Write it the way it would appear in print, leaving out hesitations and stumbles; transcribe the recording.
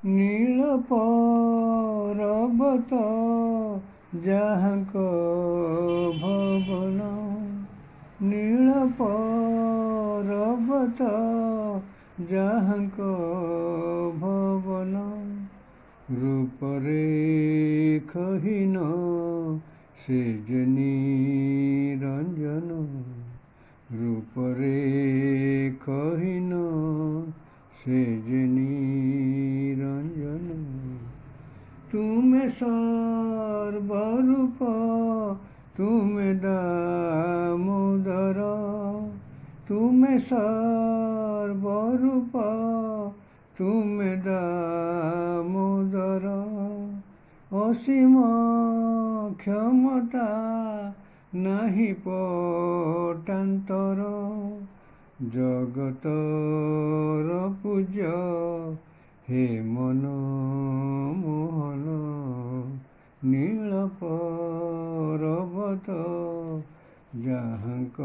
ନୀଳ ପର୍ବତ ଯାହାଙ୍କ ଭବନ, ନୀଳ ପର୍ବତ ଯାହାଙ୍କ ଭବନ, ରୂପରେଖହୀନ ସେ ଯେ ନିରଞ୍ଜନ, ରୂପରେଖହୀନ ସେ ଯେ ନିରଞ୍ଜନ। ତୁମେ ସର୍ବରୂପ ତୁମେ ଦାମୋଦର, ତୁମେ ସର୍ବରୂପ ତୁମେ ଦାମୋଦର, ଅସୀମ କ୍ଷମତା ନାହିଁ ପଟାନ୍ତର, ଜଗତର ପୂଜ୍ୟ ହେ ମନମୋହନ, ନୀଳ ପର୍ବତ ଯାହାଙ୍କ